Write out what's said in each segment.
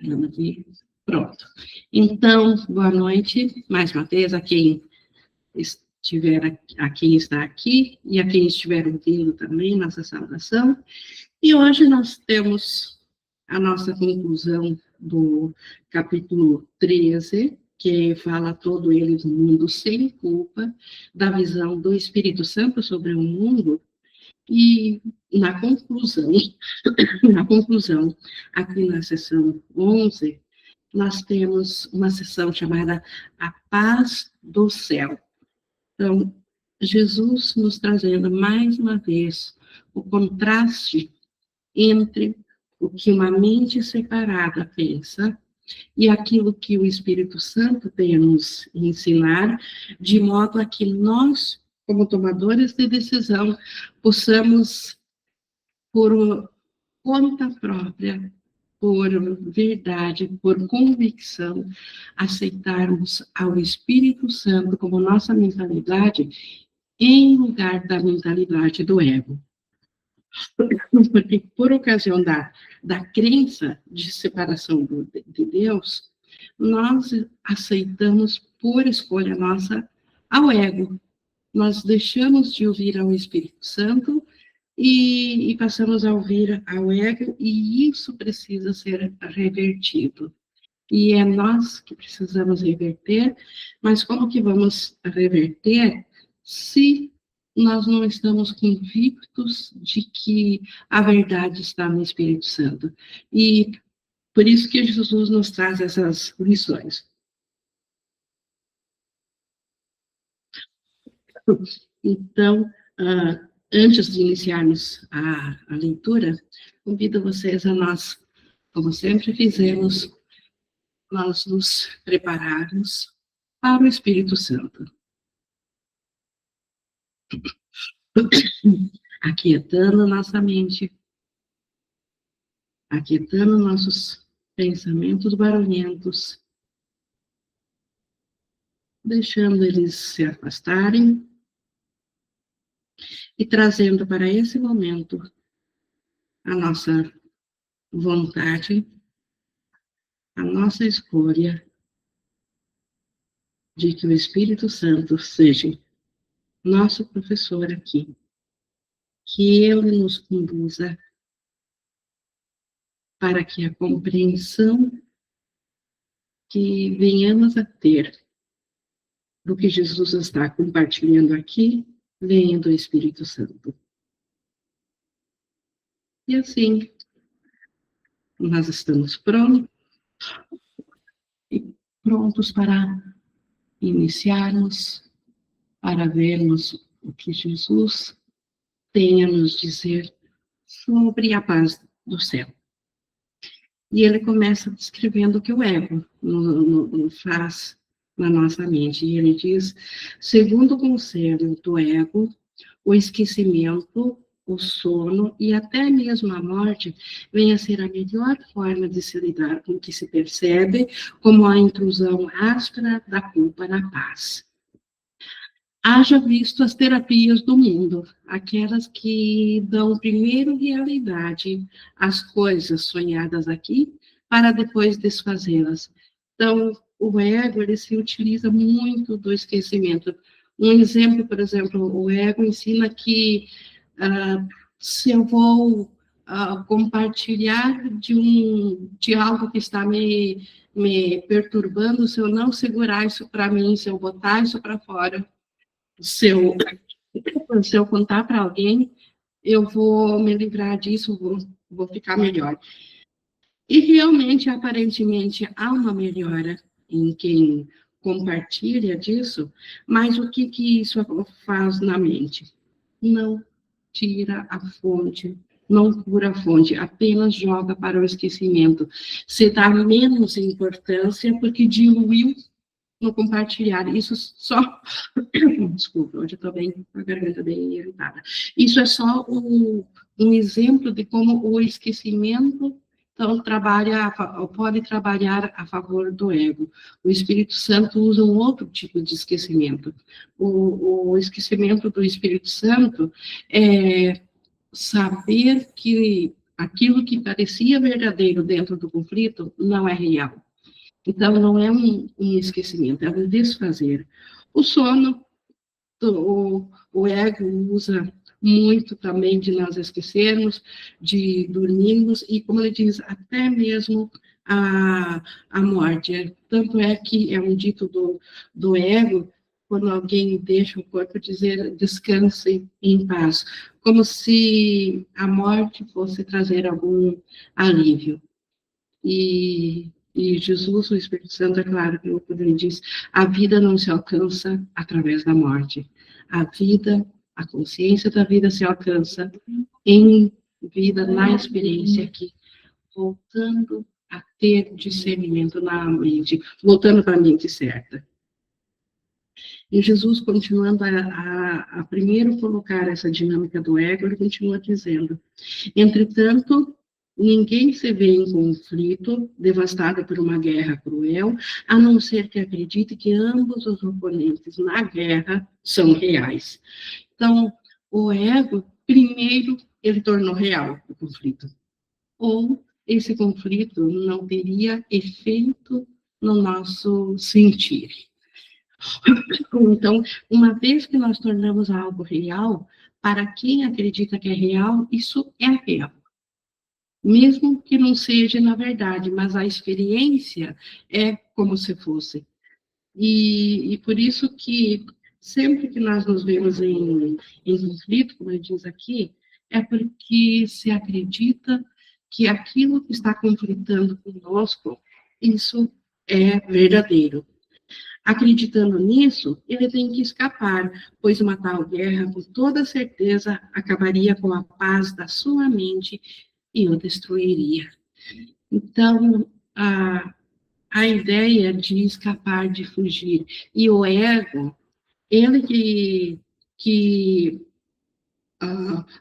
Aqui. Pronto. Então, boa noite, mais uma vez, a quem está aqui e a quem estiver ouvindo também nossa saudação. E hoje nós temos a nossa conclusão do capítulo 13, que fala todo ele do mundo sem culpa, da visão do Espírito Santo sobre o mundo. E na conclusão, aqui na seção 11, nós temos uma seção chamada A Paz do Céu. Então, Jesus nos trazendo mais uma vez o contraste entre o que uma mente separada pensa e aquilo que o Espírito Santo tem a nos ensinar, de modo a que nós, como tomadores de decisão, possamos, por conta própria, por verdade, por convicção, aceitarmos ao Espírito Santo como nossa mentalidade, em lugar da mentalidade do ego. Porque, por ocasião da crença de separação de Deus, nós aceitamos, por escolha nossa, ao ego. Nós deixamos de ouvir ao Espírito Santo e passamos a ouvir ao ego, e isso precisa ser revertido. E é nós que precisamos reverter, mas como que vamos reverter se nós não estamos convictos de que a verdade está no Espírito Santo? E por isso que Jesus nos traz essas lições. Então, antes de iniciarmos a leitura, convido vocês a nós, como sempre fizemos, nós nos prepararmos para o Espírito Santo. Aquietando nossa mente, aquietando nossos pensamentos barulhentos, deixando eles se afastarem e trazendo para esse momento a nossa vontade, a nossa escolha de que o Espírito Santo seja nosso professor aqui, que ele nos conduza para que a compreensão que venhamos a ter do que Jesus está compartilhando aqui venha do Espírito Santo. E assim, nós estamos prontos para iniciarmos, para vermos o que Jesus tem a nos dizer sobre a paz do céu. E ele começa descrevendo o que o ego faz na nossa mente. E ele diz, segundo o conselho do ego, o esquecimento, o sono e até mesmo a morte vem a ser a melhor forma de se lidar com o que se percebe como a intrusão áspera da culpa na paz. Haja visto as terapias do mundo, aquelas que dão primeiro realidade às coisas sonhadas aqui, para depois desfazê-las. Então, o ego, ele se utiliza muito do esquecimento. Um exemplo, por exemplo, o ego ensina que se eu vou compartilhar de algo que está me perturbando, se eu não segurar isso para mim, se eu botar isso para fora, se eu contar para alguém, eu vou me livrar disso, vou ficar melhor. E realmente, aparentemente, há uma melhora em quem compartilha disso, mas o que isso faz na mente? Não tira a fonte, não cura a fonte, apenas joga para o esquecimento. Se dá menos importância porque diluiu no compartilhar. Isso só... Desculpa, hoje eu estou bem, com a garganta bem irritada. Isso é só um exemplo de como o esquecimento, então, pode trabalhar a favor do ego. O Espírito Santo usa um outro tipo de esquecimento. O esquecimento do Espírito Santo é saber que aquilo que parecia verdadeiro dentro do conflito não é real. Então, não é um esquecimento, é um desfazer. O sono, o ego usa muito também de nós esquecermos, de dormirmos, e como ele diz, até mesmo a morte. Tanto é que é um dito do ego, quando alguém deixa o corpo, dizer descanse em paz, como se a morte fosse trazer algum alívio. E Jesus, o Espírito Santo, é claro, quando ele diz, a vida não se alcança através da morte. A vida, a consciência da vida se alcança em vida, na experiência aqui, voltando a ter discernimento na mente, voltando para a mente certa. E Jesus, continuando a primeiro colocar essa dinâmica do ego, ele continua dizendo, entretanto, ninguém se vê em conflito, devastado por uma guerra cruel, a não ser que acredite que ambos os oponentes na guerra são reais. Então, o ego, primeiro, ele tornou real o conflito. Ou esse conflito não teria efeito no nosso sentir. Então, uma vez que nós tornamos algo real, para quem acredita que é real, isso é real. Mesmo que não seja na verdade, mas a experiência é como se fosse. E por isso que sempre que nós nos vemos em conflito, como ele diz aqui, é porque se acredita que aquilo que está conflitando conosco, isso é verdadeiro. Acreditando nisso, ele tem que escapar, pois uma tal guerra, com toda certeza, acabaria com a paz da sua mente e o destruiria. Então, a ideia de escapar, de fugir, e o ego, ele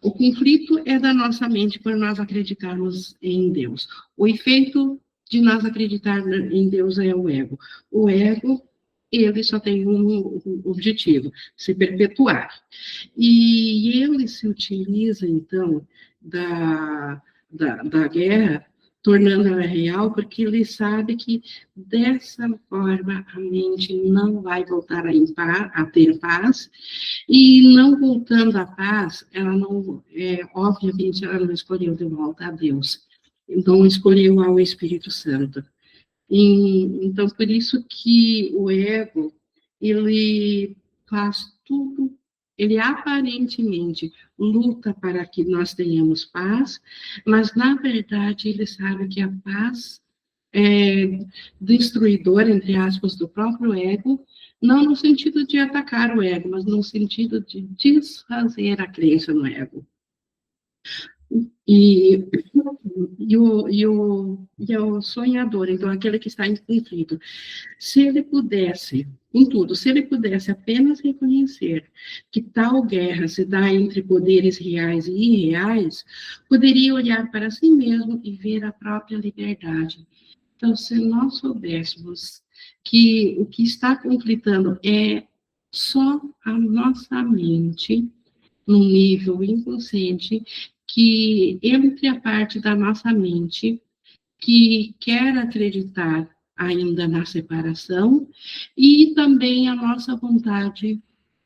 o conflito é da nossa mente por nós acreditarmos em Deus. O efeito de nós acreditar em Deus é o ego. O ego, ele só tem um objetivo, se perpetuar. E ele se utiliza, então, da guerra, tornando ela real, porque ele sabe que dessa forma a mente não vai voltar a ter paz, e não voltando à paz, ela não, obviamente, ela não escolheu de volta a Deus, então escolheu ao Espírito Santo. Então, por isso que o ego, ele faz tudo, ele aparentemente luta para que nós tenhamos paz, mas, na verdade, ele sabe que a paz é destruidora, entre aspas, do próprio ego, não no sentido de atacar o ego, mas no sentido de desfazer a crença no ego. E o sonhador, então, aquele que está em conflito, se ele pudesse, contudo, se ele pudesse apenas reconhecer que tal guerra se dá entre poderes reais e irreais, poderia olhar para si mesmo e ver a própria liberdade. Então, se nós soubéssemos que o que está conflitando é só a nossa mente, no nível inconsciente, que entre a parte da nossa mente que quer acreditar ainda na separação e também a nossa vontade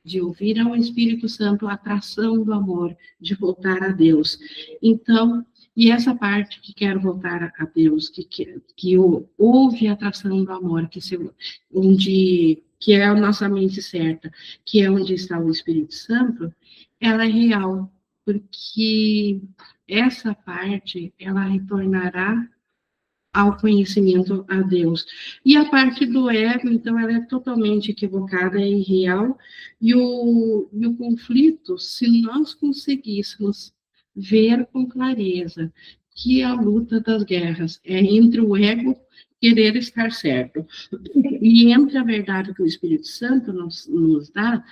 de ouvir ao Espírito Santo a atração do amor, de voltar a Deus. Então, e essa parte que quer voltar a Deus, que ouve a atração do amor, que é a nossa mente certa, que é onde está o Espírito Santo, ela é real, porque essa parte, ela retornará ao conhecimento a Deus. E a parte do ego, então, ela é totalmente equivocada, é irreal, e o conflito, se nós conseguíssemos ver com clareza que a luta das guerras é entre o ego querer estar certo e entre a verdade que o Espírito Santo nos dá,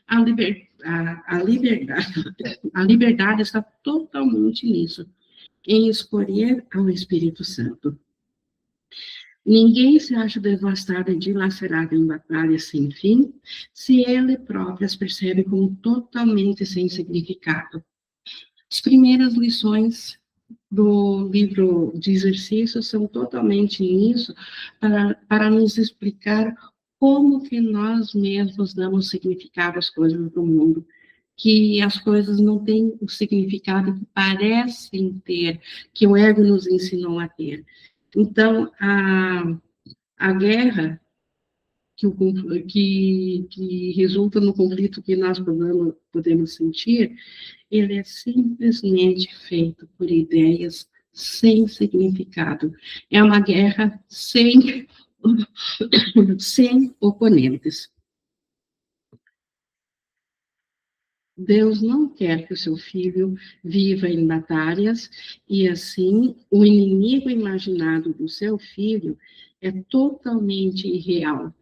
a liberdade está totalmente nisso, em escolher ao Espírito Santo. Ninguém se acha devastado e dilacerado em batalhas sem fim, se ele próprio as percebe como totalmente sem significado. As primeiras lições do livro de exercícios são totalmente nisso, para nos explicar como que nós mesmos damos significado às coisas do mundo, que as coisas não têm o significado que parecem ter, que o ego nos ensinou a ter. Então, a guerra que resulta no conflito que nós podemos sentir, ele é simplesmente feito por ideias sem significado. É uma guerra sem oponentes. Deus não quer que o seu filho viva em batalhas, e assim, o inimigo imaginado do seu filho é totalmente irreal.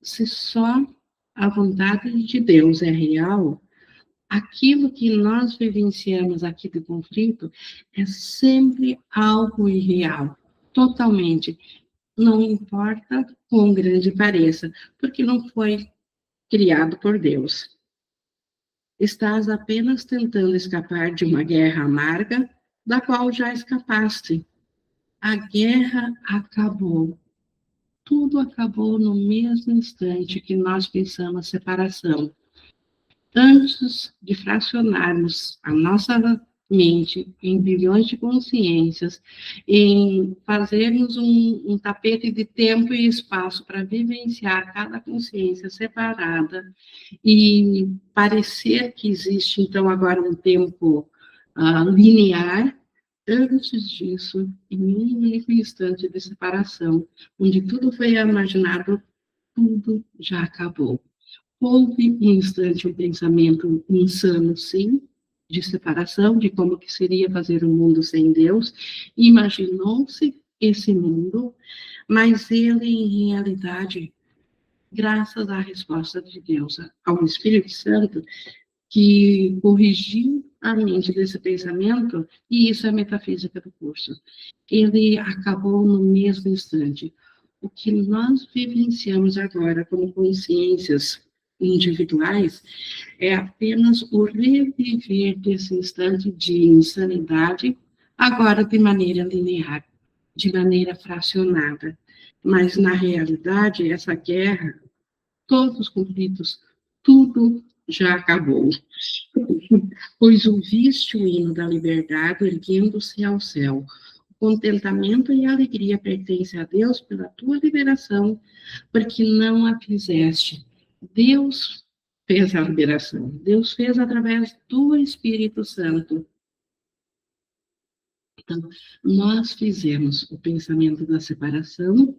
Se só a vontade de Deus é real, aquilo que nós vivenciamos aqui do conflito é sempre algo irreal, totalmente. Não importa quão grande pareça, porque não foi criado por Deus. Estás apenas tentando escapar de uma guerra amarga, da qual já escapaste. A guerra acabou. Tudo acabou no mesmo instante que nós pensamos separação. Antes de fracionarmos a nossa mente em bilhões de consciências, em fazermos um tapete de tempo e espaço para vivenciar cada consciência separada e parecer que existe, então, agora um tempo linear, antes disso, em um único instante de separação, onde tudo foi imaginado, tudo já acabou. Houve um instante um pensamento insano, sim, de separação, de como que seria fazer um mundo sem Deus. Imaginou-se esse mundo, mas ele, em realidade, graças à resposta de Deus, ao Espírito Santo, que corrigiu a mente desse pensamento, e isso é a metafísica do curso. Ele acabou no mesmo instante. O que nós vivenciamos agora como consciências individuais é apenas o reviver desse instante de insanidade, agora de maneira linear, de maneira fracionada. Mas, na realidade, essa guerra, todos os conflitos, tudo já acabou. Pois ouviste o hino da liberdade erguendo-se ao céu. O contentamento e a alegria pertencem a Deus pela tua liberação, porque não a fizeste. Deus fez a liberação. Deus fez através do Espírito Santo. Então, nós fizemos o pensamento da separação,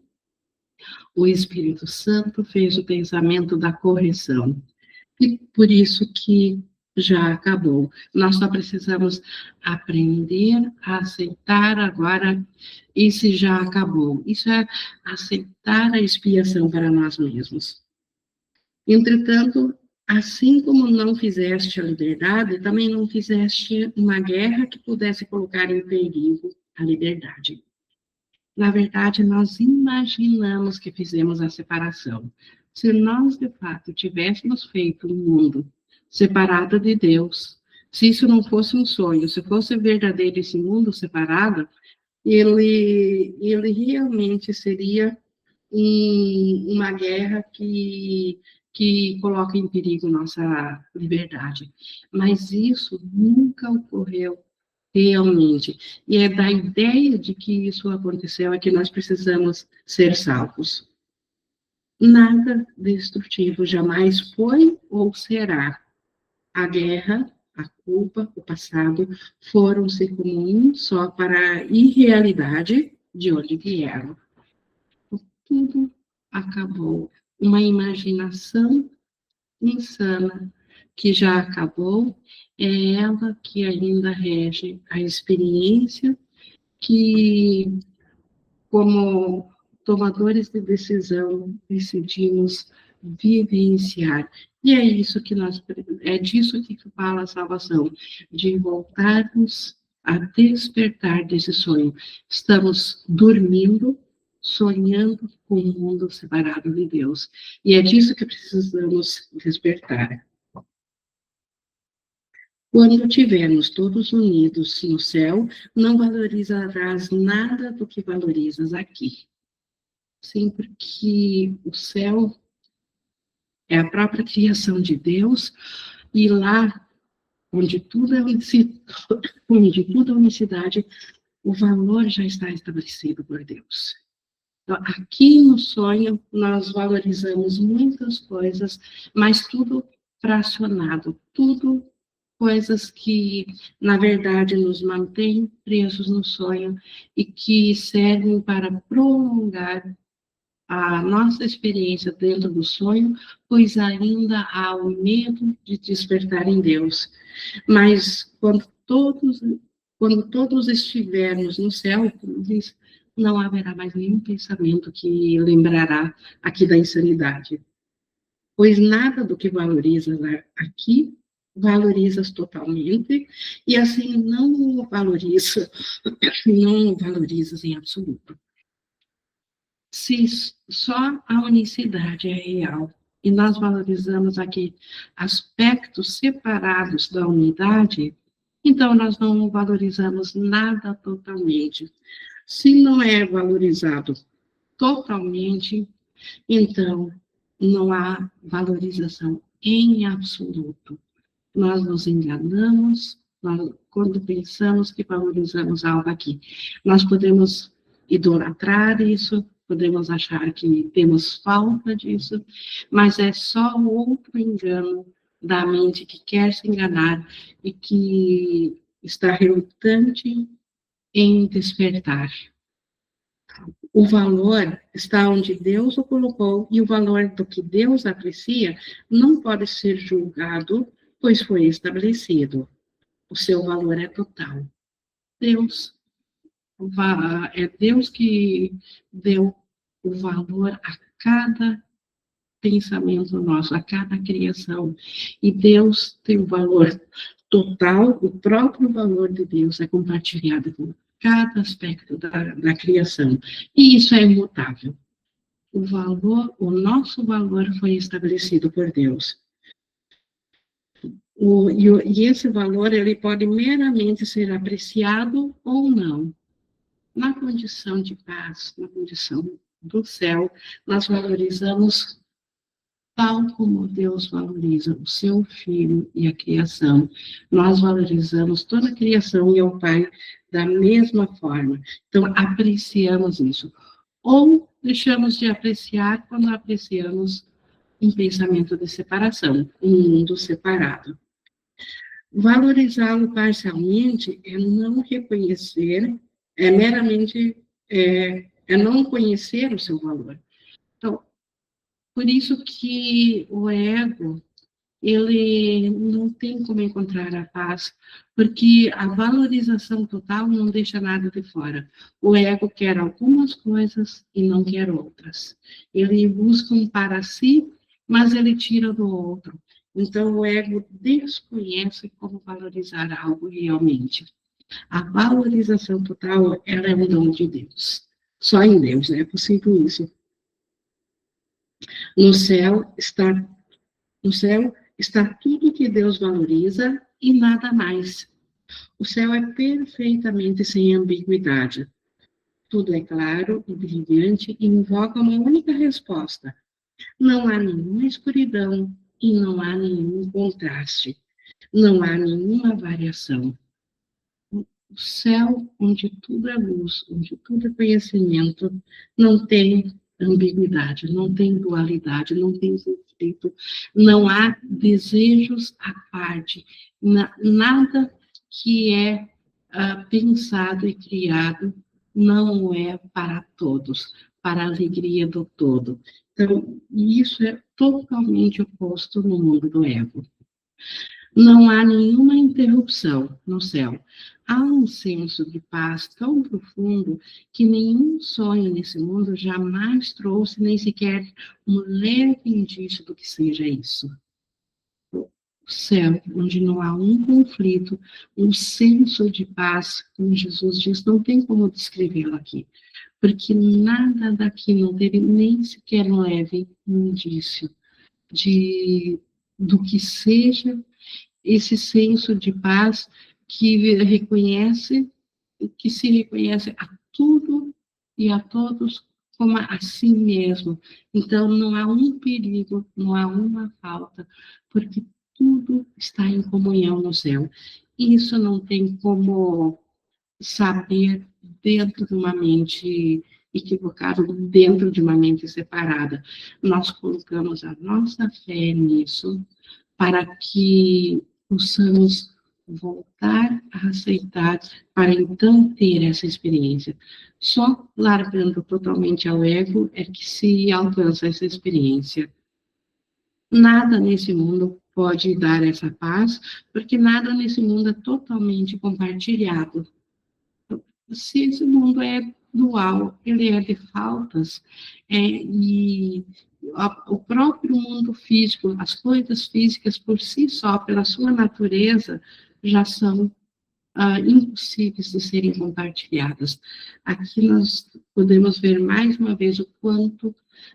o Espírito Santo fez o pensamento da correção. E por isso que já acabou. Nós só precisamos aprender a aceitar agora esse já acabou. Isso é aceitar a expiação para nós mesmos. Entretanto, assim como não fizeste a liberdade, também não fizeste uma guerra que pudesse colocar em perigo a liberdade. Na verdade, nós imaginamos que fizemos a separação. Se nós, de fato, tivéssemos feito um mundo separado de Deus, se isso não fosse um sonho, se fosse verdadeiro esse mundo separado, ele realmente seria uma guerra que coloca em perigo nossa liberdade. Mas isso nunca ocorreu realmente. E é da ideia de que isso aconteceu é que nós precisamos ser salvos. Nada destrutivo jamais foi ou será. A guerra, a culpa, o passado foram-se como um só para a irrealidade de onde vieram. Tudo acabou. Uma imaginação insana que já acabou, é ela que ainda rege a experiência que, como tomadores de decisão, decidimos vivenciar. E é isso que é disso que fala a salvação, de voltarmos a despertar desse sonho. Estamos dormindo, sonhando com um mundo separado de Deus. E é disso que precisamos despertar. Quando estivermos todos unidos no céu, não valorizarás nada do que valorizas aqui. Sempre que o céu é a própria criação de Deus, e lá, onde tudo é unicidade, o valor já está estabelecido por Deus. Então, aqui no sonho, nós valorizamos muitas coisas, mas tudo fracionado, tudo coisas que, na verdade, nos mantêm presos no sonho e que servem para prolongar a nossa experiência dentro do sonho, pois ainda há o medo de despertar em Deus. Mas quando todos estivermos no céu, como diz, não haverá mais nenhum pensamento que lembrará aqui da insanidade. Pois nada do que valorizas aqui valorizas totalmente, e assim não o valorizas em absoluto. Se só a unicidade é real e nós valorizamos aqui aspectos separados da unidade, então nós não valorizamos nada totalmente. Se não é valorizado totalmente, então não há valorização em absoluto. Nós nos enganamos quando pensamos que valorizamos algo aqui. Nós podemos idolatrar isso, podemos achar que temos falta disso, mas é só outro engano da mente que quer se enganar e que está relutante em despertar. O valor está onde Deus o colocou, e o valor do que Deus aprecia não pode ser julgado, pois foi estabelecido. O seu valor é total. É Deus que deu o valor a cada pensamento nosso, a cada criação. E Deus tem o valor total, o próprio valor de Deus é compartilhado com cada aspecto da criação. E isso é imutável. O nosso valor foi estabelecido por Deus. E esse valor, ele pode meramente ser apreciado ou não. Na condição de paz, na condição do céu, nós valorizamos tal como Deus valoriza o seu Filho e a criação. Nós valorizamos toda a criação e o Pai da mesma forma. Então, apreciamos isso. Ou deixamos de apreciar quando apreciamos um pensamento de separação, um mundo separado. Valorizá-lo parcialmente é não reconhecer, é meramente, não conhecer o seu valor. Então, por isso que o ego, ele não tem como encontrar a paz, porque a valorização total não deixa nada de fora. O ego quer algumas coisas e não quer outras. Ele busca um para si, mas ele tira do outro. Então, o ego desconhece como valorizar algo realmente. A valorização total, ela é um dom de Deus. Só em Deus é possível isso. No céu está tudo que Deus valoriza e nada mais. O céu é perfeitamente sem ambiguidade. Tudo é claro e brilhante e invoca uma única resposta. Não há nenhuma escuridão e não há nenhum contraste. Não há nenhuma variação. O céu, onde tudo é luz, onde tudo é conhecimento, não tem ambiguidade, não tem dualidade, não tem conflito, não há desejos à parte, nada que é pensado e criado não é para todos, para a alegria do todo. Então, isso é totalmente oposto no mundo do ego. Não há nenhuma interrupção no céu. Há um senso de paz tão profundo que nenhum sonho nesse mundo jamais trouxe nem sequer um leve indício do que seja isso. O céu, onde não há um conflito, um senso de paz, como Jesus diz, não tem como descrevê-lo aqui, porque nada daqui não teve nem sequer um leve indício do que seja esse senso de paz que se reconhece a tudo e a todos como a si mesmo. Então, não há um perigo, não há uma falta, porque tudo está em comunhão no céu. Isso não tem como saber dentro de uma mente equivocada, dentro de uma mente separada. Nós colocamos a nossa fé nisso para que possamos voltar a aceitar, para então ter essa experiência. Só largando totalmente ao ego é que se alcança essa experiência. Nada nesse mundo pode dar essa paz, porque nada nesse mundo é totalmente compartilhado. Se esse mundo é dual, ele é de faltas, e o próprio mundo físico, as coisas físicas por si só, pela sua natureza, já são impossíveis de serem compartilhadas. Aqui nós podemos ver mais uma vez o quanto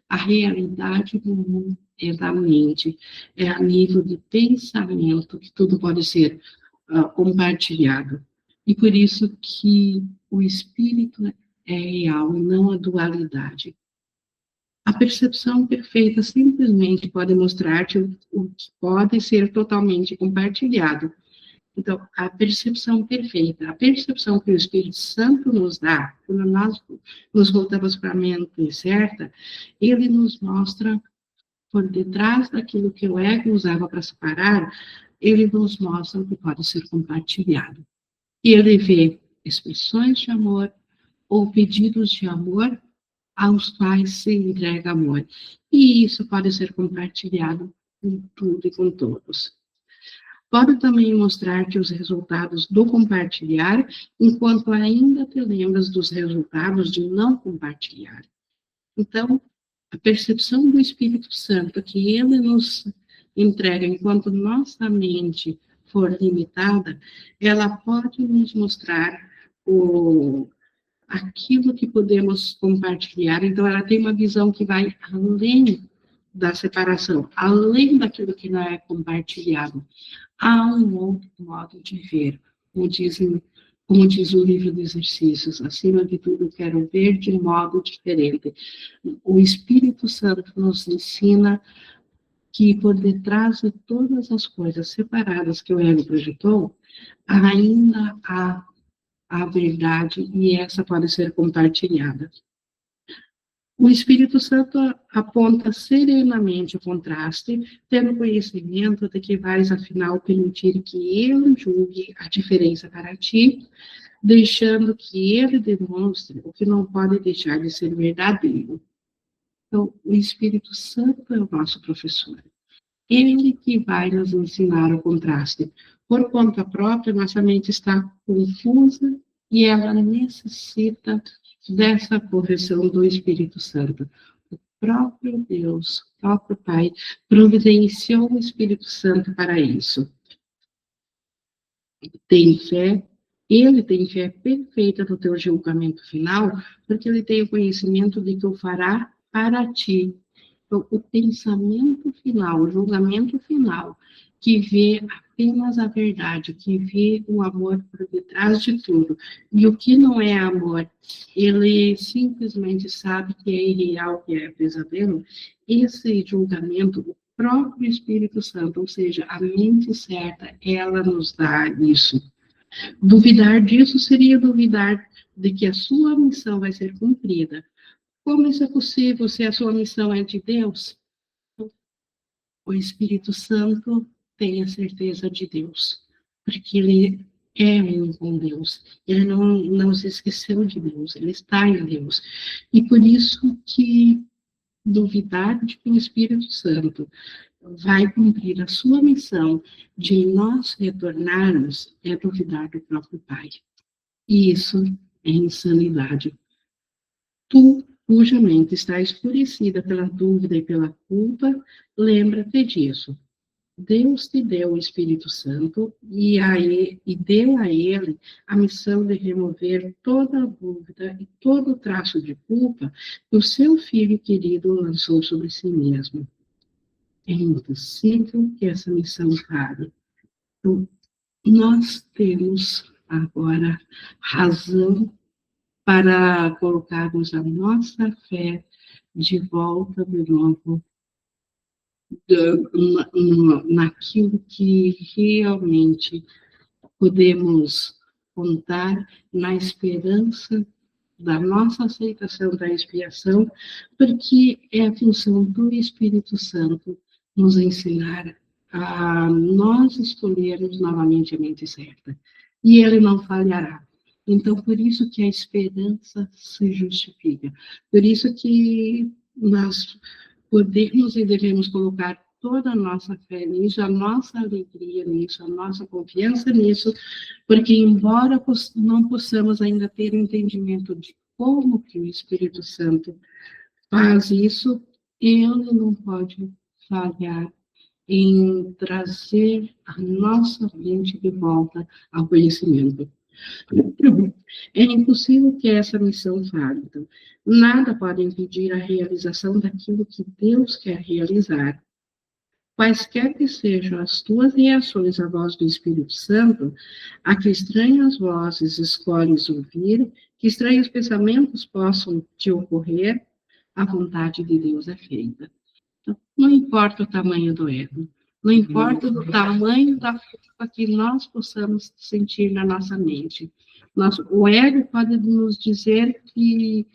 a realidade do mundo é da mente, é a nível de pensamento que tudo pode ser compartilhado. E por isso que o espírito é real, não a dualidade. A percepção perfeita simplesmente pode mostrar-te o que pode ser totalmente compartilhado. Então, a percepção perfeita, a percepção que o Espírito Santo nos dá, quando nós nos voltamos para a mente certa, ele nos mostra, por detrás daquilo que o ego usava para separar, ele nos mostra o que pode ser compartilhado. E ele vê expressões de amor ou pedidos de amor aos quais se entrega amor. E isso pode ser compartilhado com tudo e com todos. Pode também mostrar-te os resultados do compartilhar, enquanto ainda te lembras dos resultados de não compartilhar. Então, a percepção do Espírito Santo que ele nos entrega enquanto nossa mente for limitada, ela pode nos mostrar aquilo que podemos compartilhar. Então, ela tem uma visão que vai além da separação, além daquilo que não é compartilhado. Há um outro modo de ver, como diz o livro de exercícios, acima de tudo, quero ver de modo diferente. O Espírito Santo nos ensina que por detrás de todas as coisas separadas que o ego projetou, ainda há a verdade e essa pode ser compartilhada. O Espírito Santo aponta serenamente o contraste, tendo conhecimento de que vais, afinal, permitir que ele julgue a diferença para ti, deixando que ele demonstre o que não pode deixar de ser verdadeiro. Então, o Espírito Santo é o nosso professor. Ele que vai nos ensinar o contraste. Por conta própria, nossa mente está confusa e ela necessita dessa correção do Espírito Santo. O próprio Deus, o próprio Pai, providenciou o Espírito Santo para isso. Ele tem fé perfeita no teu julgamento final, porque ele tem o conhecimento de que o fará para ti. Então, o pensamento final, o julgamento final, que vê apenas a verdade, que vê o amor por detrás de tudo, e o que não é amor, ele simplesmente sabe que é irreal, que é pesadelo, esse julgamento, o próprio Espírito Santo, ou seja, a mente certa, ela nos dá isso. Duvidar disso seria duvidar de que a sua missão vai ser cumprida. Como isso é possível se a sua missão é de Deus? O Espírito Santo tem a certeza de Deus, porque ele é um com Deus. Ele não se esqueceu de Deus, ele está em Deus. E por isso que duvidar de que o Espírito Santo vai cumprir a sua missão de nós retornarmos é duvidar do próprio Pai. E isso é insanidade. Tu, cuja mente está escurecida pela dúvida e pela culpa, lembra-te disso. Deus te deu o Espírito Santo e deu a ele a missão de remover toda a dúvida e todo o traço de culpa que o seu filho querido lançou sobre si mesmo. É impossível que essa missão pare. Então, nós temos agora razão para colocarmos a nossa fé de volta de novo naquilo que realmente podemos contar, na esperança da nossa aceitação da expiação, porque é a função do Espírito Santo nos ensinar a nós escolhermos novamente a mente certa. E ele não falhará. Então, por isso que a esperança se justifica. Por isso que nós podemos e devemos colocar toda a nossa fé nisso, a nossa alegria nisso, a nossa confiança nisso, porque embora não possamos ainda ter entendimento de como que o Espírito Santo faz isso, ele não pode falhar em trazer a nossa mente de volta ao conhecimento. É impossível que essa missão falhe. Então, nada pode impedir a realização daquilo que Deus quer realizar. Quaisquer que sejam as tuas reações à voz do Espírito Santo, a que estranhas vozes escolhes ouvir, que estranhos pensamentos possam te ocorrer, a vontade de Deus é feita. Então, não importa o tamanho do erro, não importa o tamanho da culpa que nós possamos sentir na nossa mente. O ego pode nos dizer que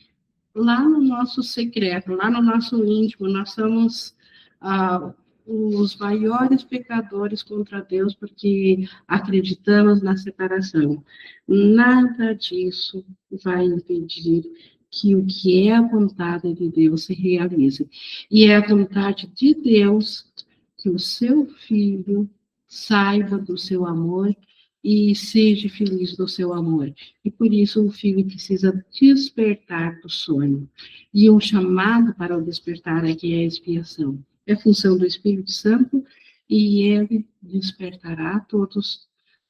lá no nosso secreto, lá no nosso íntimo, nós somos os maiores pecadores contra Deus porque acreditamos na separação. Nada disso vai impedir que o que é a vontade de Deus se realize. E é a vontade de Deus que o seu filho saiba do seu amor e seja feliz do seu amor. E por isso o filho precisa despertar do sonho. E o chamado para o despertar aqui é a expiação. É função do Espírito Santo e ele despertará a todos,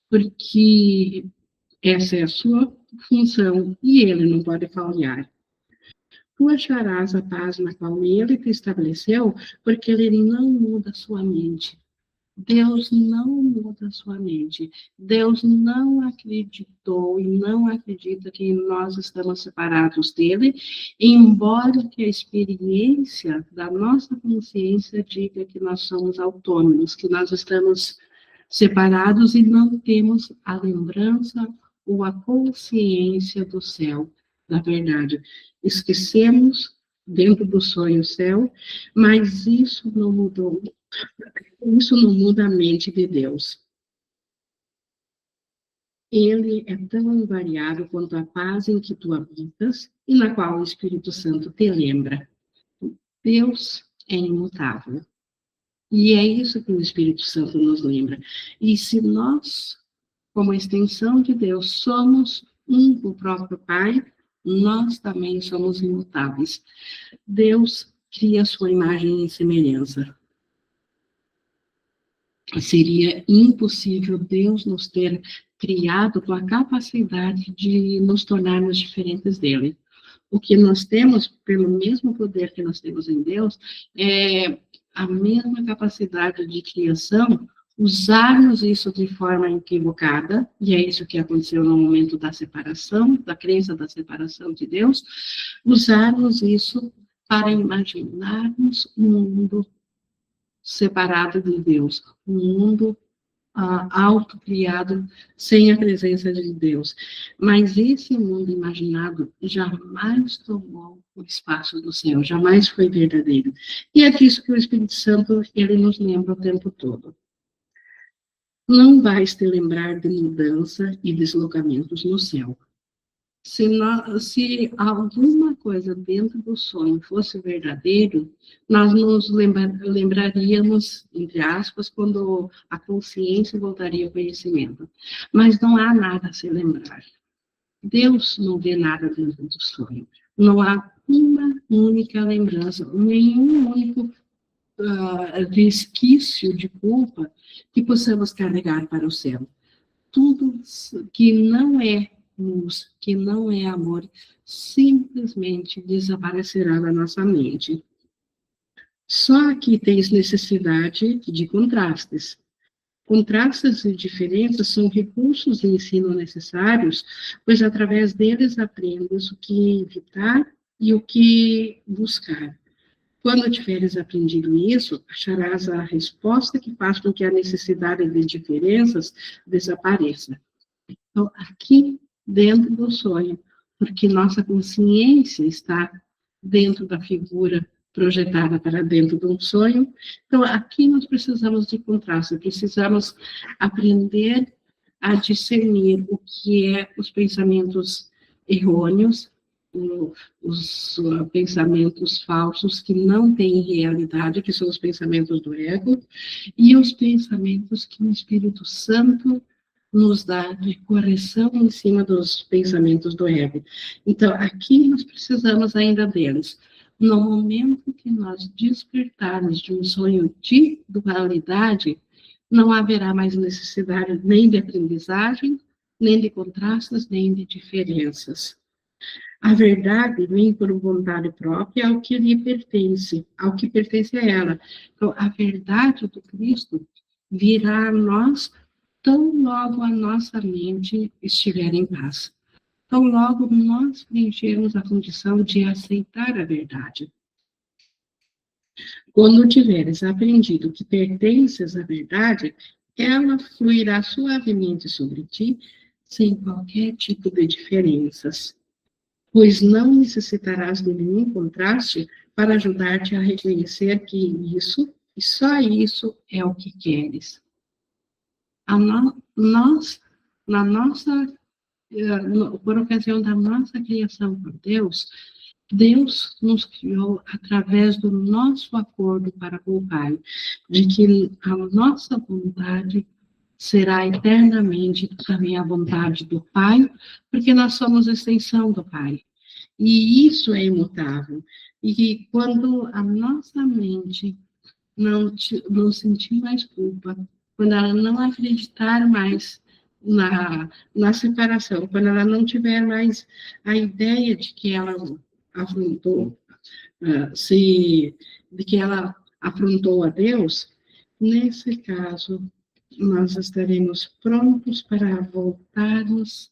porque essa é a sua função e ele não pode falhar. Tu acharás a paz na qual ele te estabeleceu, porque ele não muda a sua mente. Deus não muda a sua mente. Deus não acreditou e não acredita que nós estamos separados dele, embora que a experiência da nossa consciência diga que nós somos autônomos, que nós estamos separados e não temos a lembrança ou a consciência do céu, da verdade. Esquecemos dentro do sonho o céu, mas isso não mudou. Isso não muda a mente de Deus. Ele é tão invariável quanto a paz em que tu habitas e na qual o Espírito Santo te lembra. Deus é imutável. E é isso que o Espírito Santo nos lembra. E se nós, como extensão de Deus, somos um com o próprio Pai, nós também somos imutáveis. Deus cria sua imagem e semelhança. Seria impossível Deus nos ter criado com a capacidade de nos tornarmos diferentes dele. O que nós temos, pelo mesmo poder que nós temos em Deus, é a mesma capacidade de criação, usarmos isso de forma equivocada, e é isso que aconteceu no momento da separação, da crença da separação de Deus, usarmos isso para imaginarmos um mundo separado de Deus, um mundo autocriado sem a presença de Deus. Mas esse mundo imaginado jamais tomou o espaço do céu, jamais foi verdadeiro. E é disso que o Espírito Santo, ele nos lembra o tempo todo. Não vais te lembrar de mudança e deslocamentos no céu. Se alguma coisa dentro do sonho fosse verdadeiro, nós nos lembraríamos, entre aspas, quando a consciência voltaria ao conhecimento. Mas não há nada a se lembrar. Deus não vê nada dentro do sonho. Não há uma única lembrança, nenhum único resquício de culpa que possamos carregar para o céu. Tudo que não é luz, que não é amor, simplesmente desaparecerá da nossa mente. Só aqui tens necessidade de contrastes. Contrastes e diferenças são recursos de ensino necessários, pois através deles aprendes o que evitar e o que buscar. Quando tiveres aprendido isso, acharás a resposta que faz com que a necessidade de diferenças desapareça. Então, aqui dentro do sonho, porque nossa consciência está dentro da figura projetada para dentro de um sonho. Então, aqui nós precisamos de contraste, precisamos aprender a discernir o que é os pensamentos errôneos, os pensamentos falsos que não têm realidade, que são os pensamentos do ego, e os pensamentos que o Espírito Santo nos dá de correção em cima dos pensamentos do ego. Então, aqui nós precisamos ainda deles. No momento que nós despertarmos de um sonho de dualidade, não haverá mais necessidade nem de aprendizagem, nem de contrastes, nem de diferenças. A verdade vem por vontade própria ao que lhe pertence, ao que pertence a ela. Então, a verdade do Cristo virá a nós tão logo a nossa mente estiver em paz. Tão logo nós preenchermos a condição de aceitar a verdade. Quando tiveres aprendido que pertences à verdade, ela fluirá suavemente sobre ti, sem qualquer tipo de diferenças, pois não necessitarás de nenhum contraste para ajudar-te a reconhecer que isso, e só isso, é o que queres. Nós, na nossa, por ocasião da nossa criação por Deus, Deus nos criou através do nosso acordo para com o Pai, de que a nossa vontade será eternamente também a vontade do Pai, porque nós somos extensão do Pai. E isso é imutável. E quando a nossa mente não sentir mais culpa, quando ela não acreditar mais na separação, quando ela não tiver mais a ideia de que ela afrontou, de que ela afrontou a Deus, nesse caso, nós estaremos prontos para voltarmos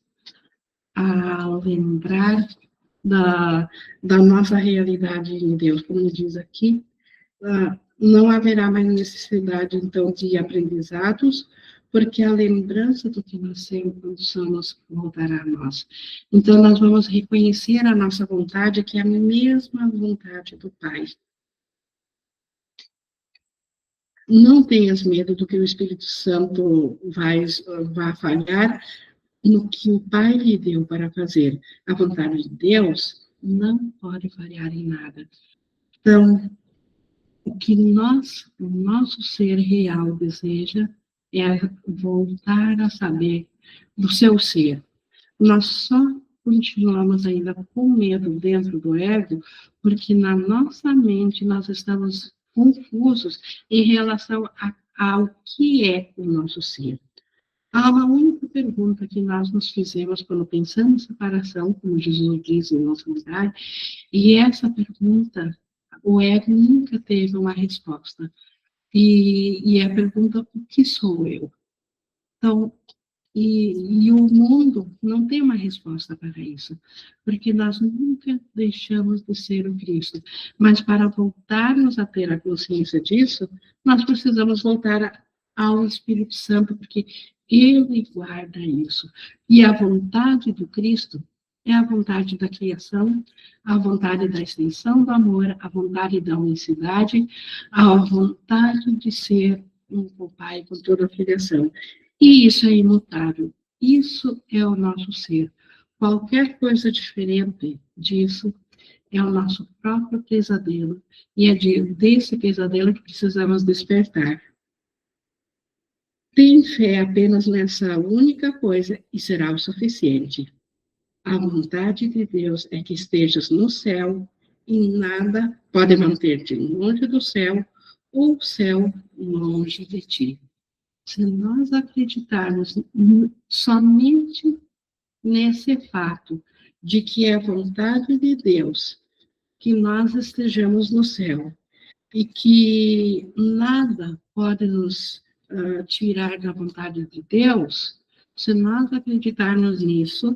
a lembrar da nossa realidade em Deus, como diz aqui, não haverá mais necessidade, então, de aprendizados, porque a lembrança do que nós sempre somos voltará a nós. Então, nós vamos reconhecer a nossa vontade, que é a mesma vontade do Pai. Não tenhas medo do que o Espírito Santo vai falhar no que o Pai lhe deu para fazer. A vontade de Deus não pode falhar em nada. Então, o que o nosso ser real deseja é voltar a saber do seu ser. Nós só continuamos ainda com medo dentro do ego, porque na nossa mente nós estamos confusos em relação ao que é o nosso ser. Há uma única pergunta que nós nos fizemos quando pensamos em separação, como Jesus diz em nossa unidade, e essa pergunta, o ego nunca teve uma resposta. E a pergunta, o que sou eu? Então, e o mundo não tem uma resposta para isso, porque nós nunca deixamos de ser o Cristo. Mas para voltarmos a ter a consciência disso, nós precisamos voltar ao Espírito Santo, porque Ele guarda isso. E a vontade do Cristo é a vontade da criação, a vontade da extensão do amor, a vontade da unicidade, a vontade de ser um Pai com toda a criação. E isso é imutável. Isso é o nosso ser. Qualquer coisa diferente disso é o nosso próprio pesadelo. E é desse pesadelo que precisamos despertar. Tem fé apenas nessa única coisa e será o suficiente. A vontade de Deus é que estejas no céu e nada pode manter-te longe do céu ou o céu longe de ti. Se nós acreditarmos somente nesse fato de que é a vontade de Deus que nós estejamos no céu e que nada pode nos tirar da vontade de Deus se nós acreditarmos nisso,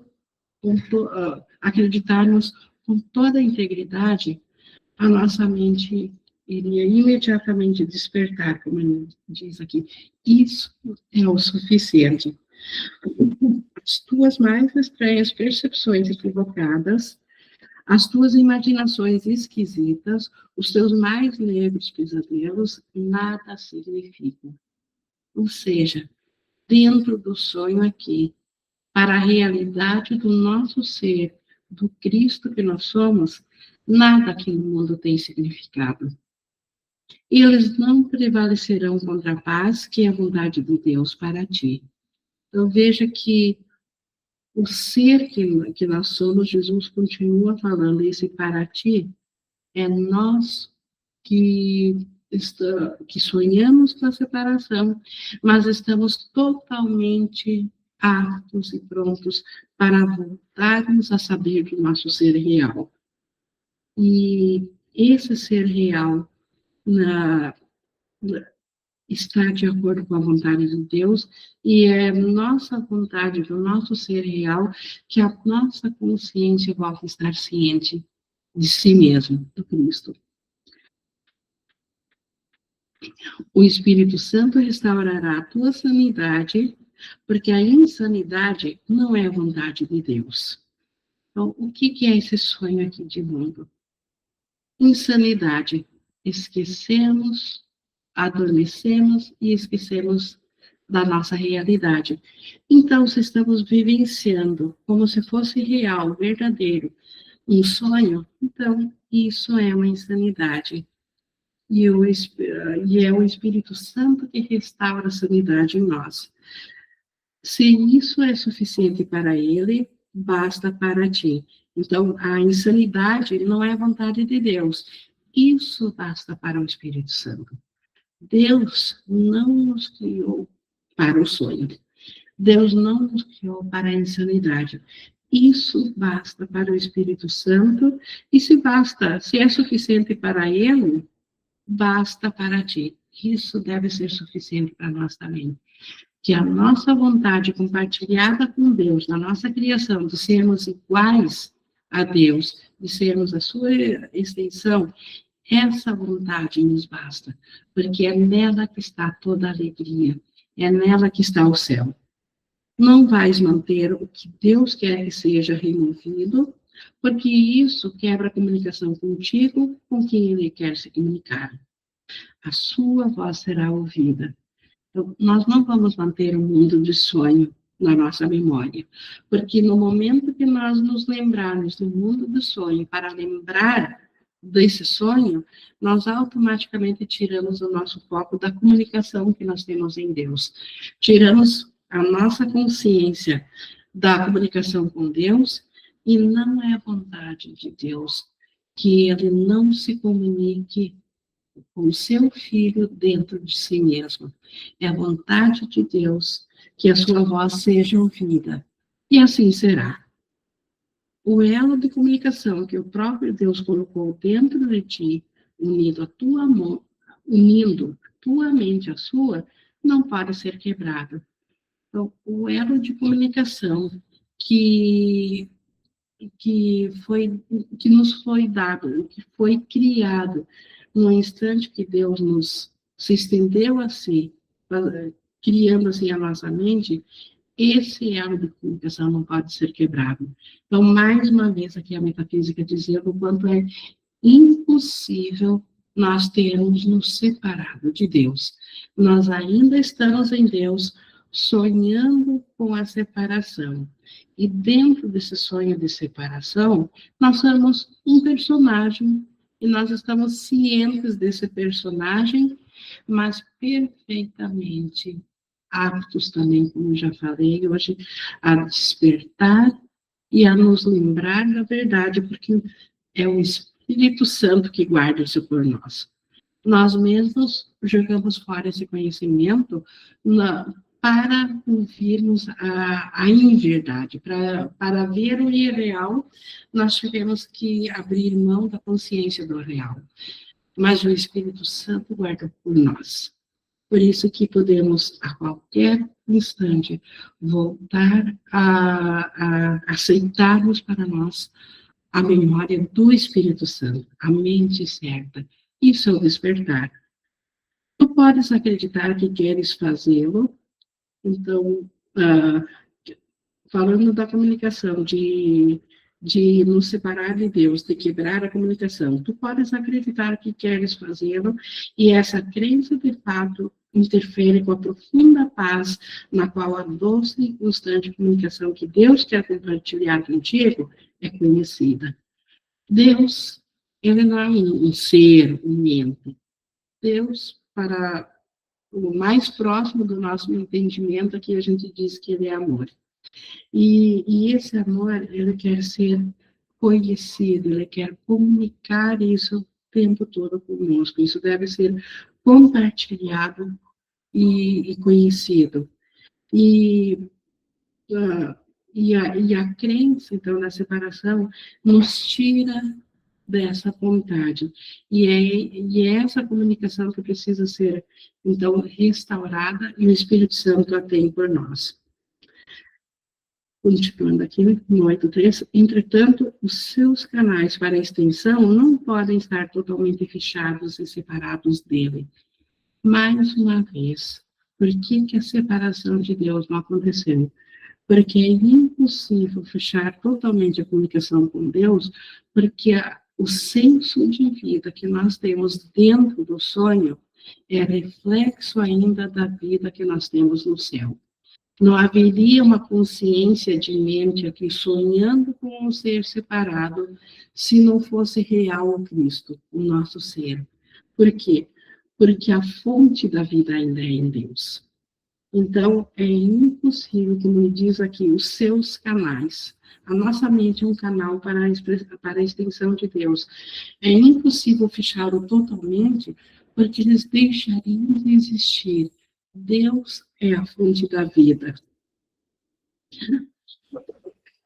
acreditarmos com toda a integridade, a nossa mente iria imediatamente despertar, como ele diz aqui. Isso é o suficiente. As tuas mais estranhas percepções equivocadas, as tuas imaginações esquisitas, os teus mais negros pesadelos, nada significam. Ou seja, dentro do sonho aqui, para a realidade do nosso ser, do Cristo que nós somos, nada aqui no mundo tem significado. E eles não prevalecerão contra a paz, que é a vontade de Deus para ti. Então, veja que o ser que nós somos, Jesus continua falando, esse para ti, é nós que sonhamos com a separação, mas estamos totalmente aptos e prontos para voltarmos a saber do nosso ser real. E esse ser real está de acordo com a vontade de Deus, e é nossa vontade, do nosso ser real, que a nossa consciência volta a estar ciente de si mesmo, do Cristo. O Espírito Santo restaurará a tua sanidade, porque a insanidade não é a vontade de Deus. Então, o que é esse sonho aqui de mundo? Insanidade. Esquecemos, adormecemos e esquecemos da nossa realidade. Então, se estamos vivenciando como se fosse real, verdadeiro, um sonho, então isso é uma insanidade. E é o Espírito Santo que restaura a sanidade em nós. Se isso é suficiente para ele, basta para ti. Então, a insanidade não é a vontade de Deus. Isso basta para o Espírito Santo. Deus não nos criou para o sonho. Deus não nos criou para a insanidade. Isso basta para o Espírito Santo. E se é suficiente para ele, basta para ti. Isso deve ser suficiente para nós também. Que a nossa vontade compartilhada com Deus, na nossa criação, de sermos iguais a Deus, de sermos a sua extensão, essa vontade nos basta, porque é nela que está toda a alegria, é nela que está o céu. Não vais manter o que Deus quer que seja removido, porque isso quebra a comunicação contigo, com quem Ele quer se comunicar. A sua voz será ouvida. Então, nós não vamos manter um mundo de sonho na nossa memória, porque no momento que nós nos lembrarmos do mundo do sonho, para lembrar desse sonho, nós automaticamente tiramos o nosso foco da comunicação que nós temos em Deus. Tiramos a nossa consciência da comunicação com Deus, e não é a vontade de Deus que Ele não se comunique com o seu filho dentro de si mesmo. É a vontade de Deus que a sua voz seja ouvida. E assim será. O elo de comunicação que o próprio Deus colocou dentro de ti, unindo a tua mão, unindo tua mente à sua, não pode ser quebrado. Então, o elo de comunicação que nos foi dado, que foi criado no instante que Deus se estendeu a si, criando assim a nossa mente, esse elo de comunicação não pode ser quebrado. Então, mais uma vez, aqui a metafísica dizendo o quanto é impossível nós termos nos separado de Deus. Nós ainda estamos em Deus, sonhando com a separação. E dentro desse sonho de separação, nós somos um personagem, e nós estamos cientes desse personagem, mas perfeitamente aptos também, como eu já falei hoje, a despertar e a nos lembrar da verdade, porque é o Espírito Santo que guarda isso por nós. Nós mesmos jogamos fora esse conhecimento para ouvirmos a inverdade, para ver o irreal, nós tivemos que abrir mão da consciência do real. Mas o Espírito Santo guarda por nós. Por isso que podemos, a qualquer instante, voltar a aceitarmos para nós a memória do Espírito Santo, a mente certa. Isso é o despertar. Tu podes acreditar que queres fazê-lo, então, falando da comunicação, de nos separar de Deus, de quebrar a comunicação, tu podes acreditar que queres fazê-lo, e essa crença, de fato, interfere com a profunda paz na qual a doce e constante comunicação que Deus quer compartilhar contigo é conhecida. Deus, ele não é um ser, um ente. Deus, para o mais próximo do nosso entendimento, aqui a gente diz que ele é amor. E esse amor, ele quer ser conhecido, ele quer comunicar isso o tempo todo conosco. Isso deve ser compartilhado e conhecido. E, a crença, então, na separação, nos tira dessa vontade. E é essa comunicação que precisa ser, então, restaurada, e o Espírito Santo a tem por nós. Continuando aqui no 8.3, entretanto, os seus canais para a extensão não podem estar totalmente fechados e separados dele. Mais uma vez, por que a separação de Deus não aconteceu? Porque é impossível fechar totalmente a comunicação com Deus, porque o senso de vida que nós temos dentro do sonho é reflexo ainda da vida que nós temos no céu. Não haveria uma consciência de mente aqui sonhando com um ser separado se não fosse real o Cristo, o nosso ser. Por quê? Porque a fonte da vida ainda é em Deus. Então, é impossível, como diz aqui, os seus canais. A nossa mente é um canal para a extensão de Deus. É impossível fechá-lo totalmente, porque eles deixariam de existir. Deus é a fonte da vida.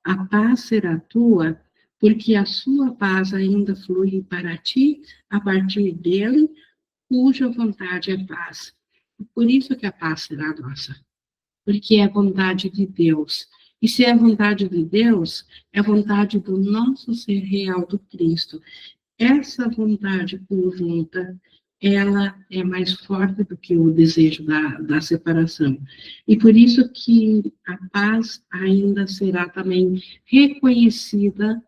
A paz será tua, porque a sua paz ainda flui para ti a partir dele, cuja vontade é paz. Por isso que a paz será nossa, porque é a vontade de Deus. E se é a vontade de Deus, é a vontade do nosso ser real do Cristo. Essa vontade conjunta, ela é mais forte do que o desejo da separação. E por isso que a paz ainda será também reconhecida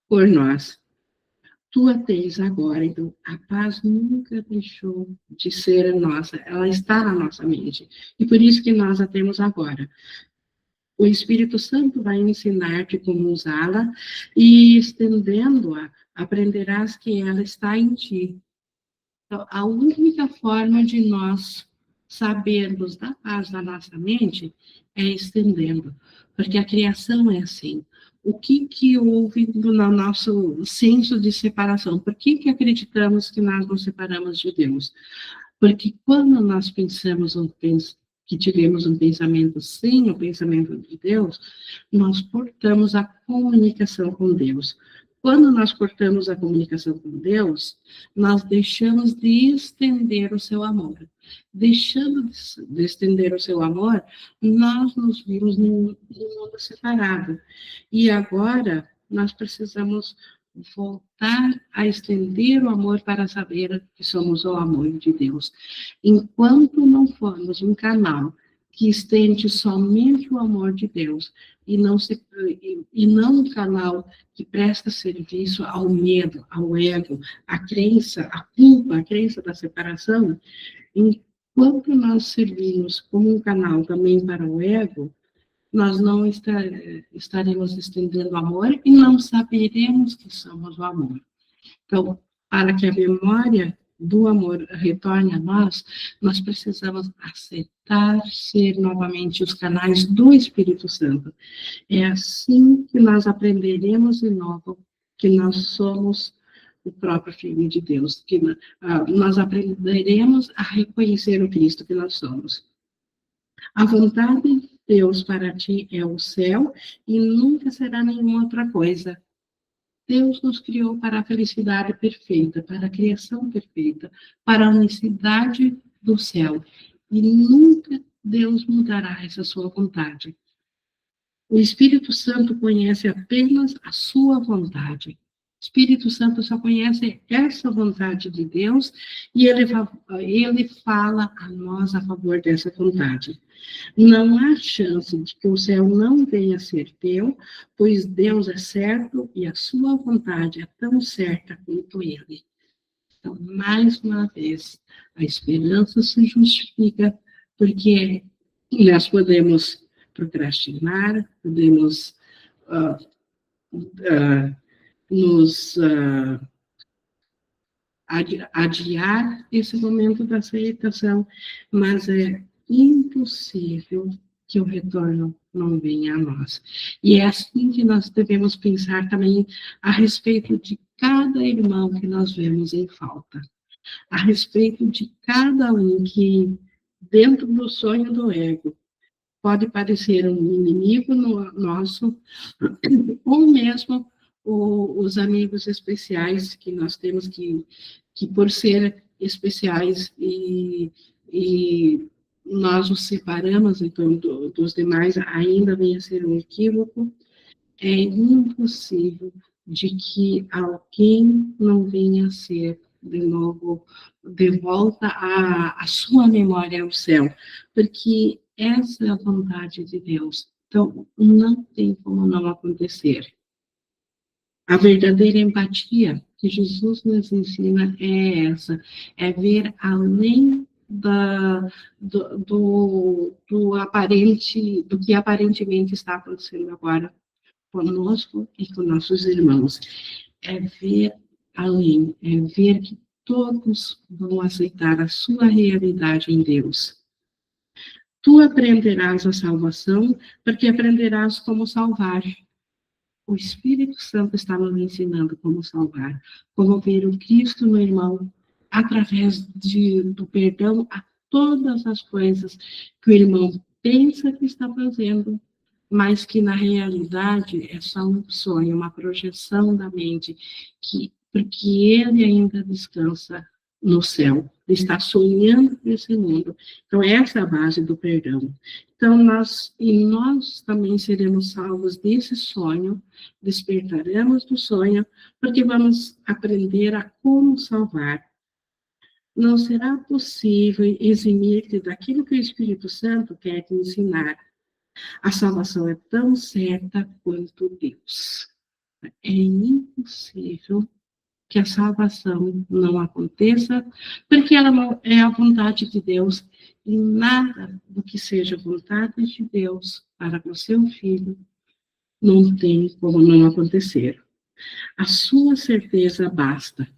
por nós. Tu a tens agora, então a paz nunca deixou de ser nossa, ela está na nossa mente. E por isso que nós a temos agora. O Espírito Santo vai ensinar-te como usá-la, e estendendo-a, aprenderás que ela está em ti. Então, a única forma de nós sabermos da paz da nossa mente é estendendo, porque a criação é assim. O que houve no nosso senso de separação? Por que acreditamos que nós nos separamos de Deus? Porque quando nós pensamos que tivemos um pensamento sem o pensamento de Deus, nós cortamos a comunicação com Deus. Quando nós cortamos a comunicação com Deus, nós deixamos de estender o seu amor. Deixando de estender o seu amor, nós nos vimos num mundo separado. E agora, nós precisamos voltar a estender o amor para saber que somos o amor de Deus. Enquanto não formos um canal que estende somente o amor de Deus e não um canal que presta serviço ao medo, ao ego, à crença, à culpa, à crença da separação, enquanto nós servimos como um canal também para o ego, nós não estaremos estendendo amor e não saberemos que somos o amor. Então, para que a memória do amor retorne a nós, nós precisamos aceitar ser novamente os canais do Espírito Santo. É assim que nós aprenderemos de novo que nós somos o próprio Filho de Deus, que nós aprenderemos a reconhecer o Cristo que nós somos. A vontade de Deus para ti é o céu e nunca será nenhuma outra coisa. Deus nos criou para a felicidade perfeita, para a criação perfeita, para a unicidade do céu. E nunca Deus mudará essa sua vontade. O Espírito Santo conhece apenas a sua vontade. O Espírito Santo só conhece essa vontade de Deus e ele fala a nós a favor dessa vontade. Não há chance de que o céu não venha a ser teu, pois Deus é certo e a sua vontade é tão certa quanto ele. Então, mais uma vez, a esperança se justifica porque nós podemos procrastinar, podemos nos adiar esse momento da aceitação, mas é impossível que o retorno não venha a nós. E é assim que nós devemos pensar também a respeito de cada irmão que nós vemos em falta, a respeito de cada um que, dentro do sonho do ego, pode parecer um inimigo nosso, ou mesmo os amigos especiais que nós temos que por ser especiais e nós os separamos então dos demais, ainda vem a ser um equívoco. É impossível de que alguém não venha a ser de novo de volta à sua memória ao céu, porque essa é a vontade de Deus. Então, não tem como não acontecer. A verdadeira empatia que Jesus nos ensina é essa, é ver além do aparente, do que aparentemente está acontecendo agora conosco e com nossos irmãos. É ver além, é ver que todos vão aceitar a sua realidade em Deus. Tu aprenderás a salvação, porque aprenderás como salvar. O Espírito Santo está nos ensinando como salvar, como ver o Cristo no irmão, através do perdão a todas as coisas que o irmão pensa que está fazendo, mas que na realidade é só um sonho, uma projeção da mente, porque ele ainda descansa no céu, ele está sonhando esse mundo. Então, essa é a base do perdão. Então, nós também seremos salvos desse sonho, despertaremos do sonho, porque vamos aprender a como salvar. Não será possível eximir-te daquilo que o Espírito Santo quer te ensinar. A salvação é tão certa quanto Deus. É impossível que a salvação não aconteça, porque ela não é a vontade de Deus, e nada do que seja vontade de Deus para o seu filho não tem como não acontecer. A sua certeza basta.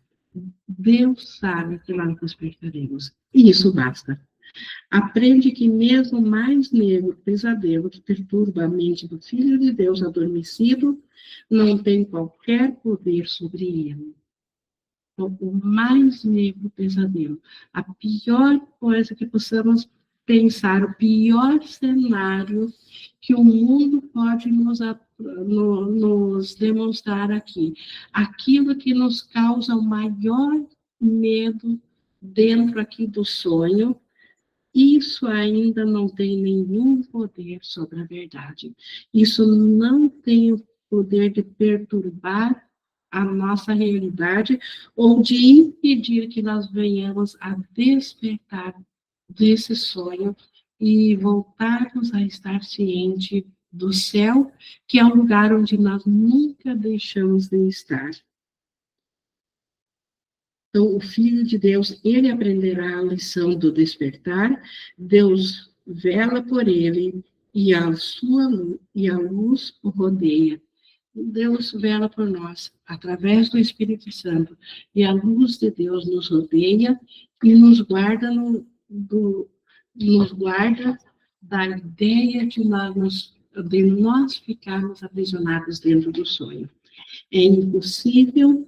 Deus sabe que nós despertaremos. E isso basta. Aprende que mesmo o mais negro pesadelo que perturba a mente do Filho de Deus adormecido não tem qualquer poder sobre ele. Então, o mais negro pesadelo, a pior coisa que possamos pensar, o pior cenário que o mundo pode nos demonstrar aqui, aquilo que nos causa o maior medo dentro aqui do sonho, isso ainda não tem nenhum poder sobre a verdade. Isso não tem o poder de perturbar a nossa realidade ou de impedir que nós venhamos a despertar desse sonho e voltarmos a estar ciente do céu, que é um lugar onde nós nunca deixamos de estar. Então, o Filho de Deus, ele aprenderá a lição do despertar, Deus vela por ele e a luz o rodeia. Deus vela por nós, através do Espírito Santo, e a luz de Deus nos rodeia e nos guarda, nos guarda da ideia de nós ficarmos aprisionados dentro do sonho. É impossível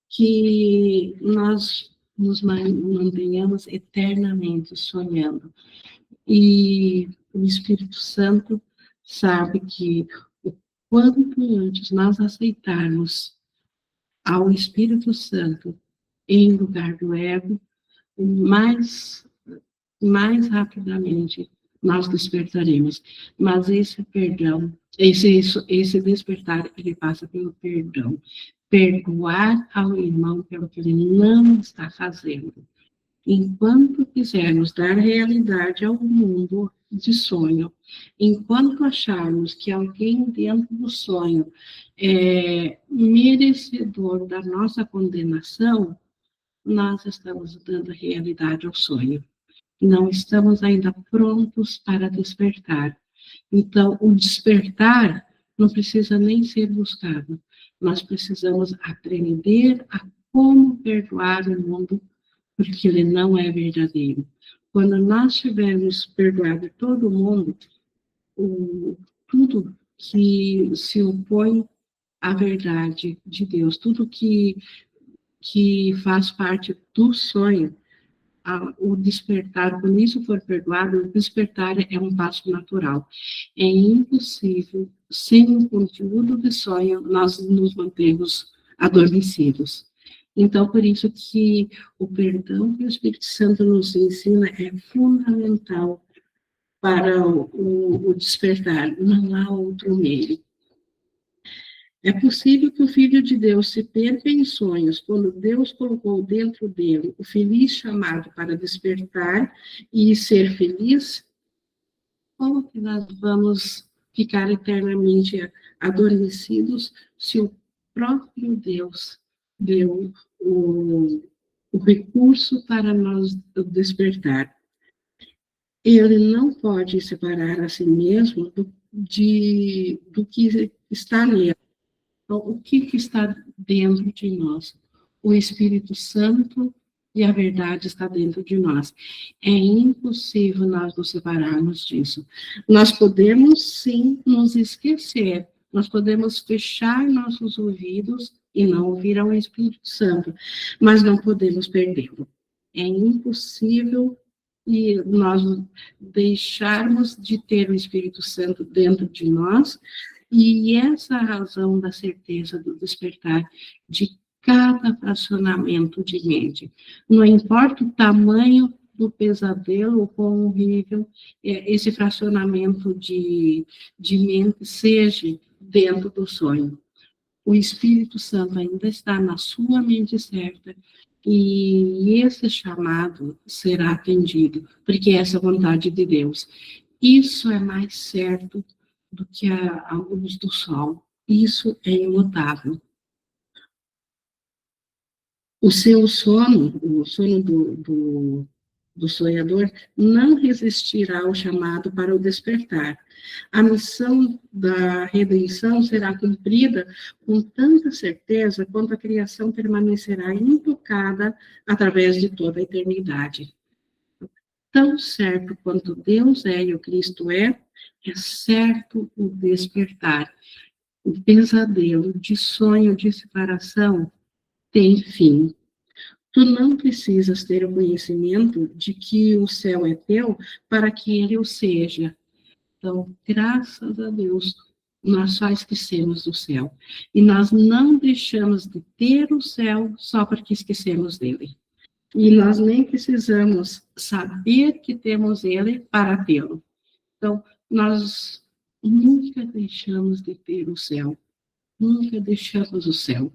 que nós nos mantenhamos eternamente sonhando. E o Espírito Santo sabe que o quanto antes nós aceitarmos ao Espírito Santo em lugar do ego, mais mais rapidamente nós despertaremos. Mas esse perdão, esse despertar, ele passa pelo perdão. Perdoar ao irmão pelo que ele não está fazendo. Enquanto quisermos dar realidade ao mundo de sonho, enquanto acharmos que alguém dentro do sonho é merecedor da nossa condenação, nós estamos dando realidade ao sonho. Não estamos ainda prontos para despertar. Então, o despertar não precisa nem ser buscado. Nós precisamos aprender a como perdoar o mundo, porque ele não é verdadeiro. Quando nós tivermos perdoado todo mundo, tudo que se opõe à verdade de Deus, tudo que faz parte do sonho, o despertar, quando isso for perdoado, o despertar é um passo natural. É impossível, sem o conteúdo do sonho, nós nos mantermos adormecidos. Então, por isso que o perdão que o Espírito Santo nos ensina é fundamental para o despertar. Não há outro meio. É possível que o Filho de Deus se perca em sonhos quando Deus colocou dentro dele o feliz chamado para despertar e ser feliz? Como que nós vamos ficar eternamente adormecidos se o próprio Deus deu o recurso para nós despertar? Ele não pode separar a si mesmo do que está nele. Então, o que está dentro de nós? O Espírito Santo e a verdade está dentro de nós. É impossível nós nos separarmos disso. Nós podemos, sim, nos esquecer. Nós podemos fechar nossos ouvidos e não ouvir ao Espírito Santo, mas não podemos perdê-lo. É impossível e nós deixarmos de ter o Espírito Santo dentro de nós. E essa razão da certeza do despertar de cada fracionamento de mente. Não importa o tamanho do pesadelo, o quão horrível esse fracionamento de mente seja dentro do sonho. O Espírito Santo ainda está na sua mente certa e esse chamado será atendido, porque essa é a vontade de Deus. Isso é mais certo do que a luz do sol. Isso é imutável. O seu sono, o sono do sonhador, não resistirá ao chamado para o despertar. A missão da redenção será cumprida com tanta certeza quanto a criação permanecerá intocada através de toda a eternidade. Tão certo quanto Deus é e o Cristo é certo o despertar. O pesadelo de sonho de separação tem fim. Tu não precisas ter o conhecimento de que o céu é teu para que ele o seja. Então, graças a Deus, nós só esquecemos do céu. E nós não deixamos de ter o céu só porque esquecemos dele. E nós nem precisamos saber que temos ele para tê-lo. Então, nós nunca deixamos de ter o céu. Nunca deixamos o céu.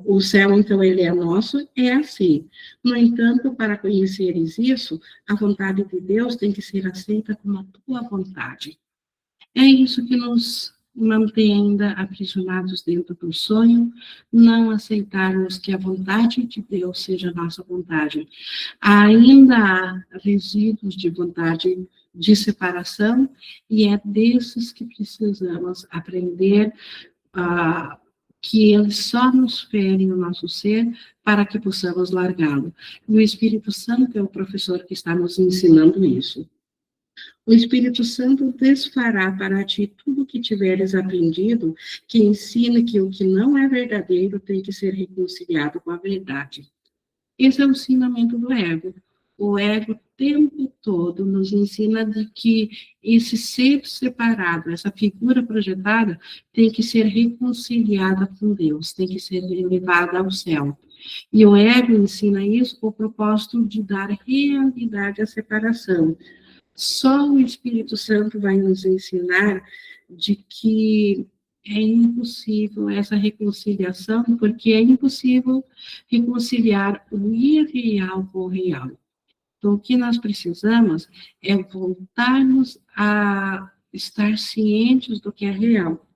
O céu, então, ele é nosso, é assim. No entanto, para conheceres isso, a vontade de Deus tem que ser aceita como a tua vontade. É isso que nos mantém ainda aprisionados dentro do sonho, não aceitarmos que a vontade de Deus seja a nossa vontade. Ainda há resíduos de vontade de separação, e é desses que precisamos aprender que eles só nos ferem o nosso ser para que possamos largá-lo. E o Espírito Santo é o professor que está nos ensinando isso. O Espírito Santo desfará para ti tudo o que tiveres aprendido, que ensina que o que não é verdadeiro tem que ser reconciliado com a verdade. Esse é o ensinamento do ego. o ego o tempo todo nos ensina de que esse ser separado, essa figura projetada, tem que ser reconciliada com Deus, tem que ser elevada ao céu. E o ego ensina isso com o propósito de dar realidade à separação. Só o Espírito Santo vai nos ensinar de que é impossível essa reconciliação, porque é impossível reconciliar o irreal com o real. Então, o que nós precisamos é voltarmos a estar cientes do que é real.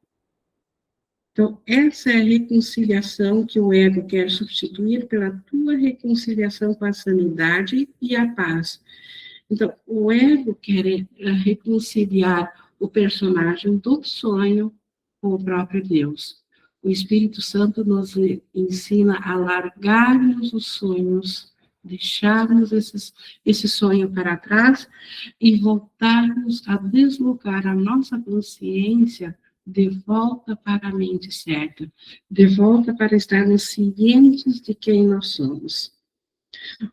Então, essa é a reconciliação que o ego quer substituir pela tua reconciliação com a sanidade e a paz. Então, o ego quer reconciliar o personagem do sonho com o próprio Deus. O Espírito Santo nos ensina a largarmos os sonhos, deixarmos esse sonho para trás e voltarmos a deslocar a nossa consciência de volta para a mente certa, de volta para estarmos cientes de quem nós somos.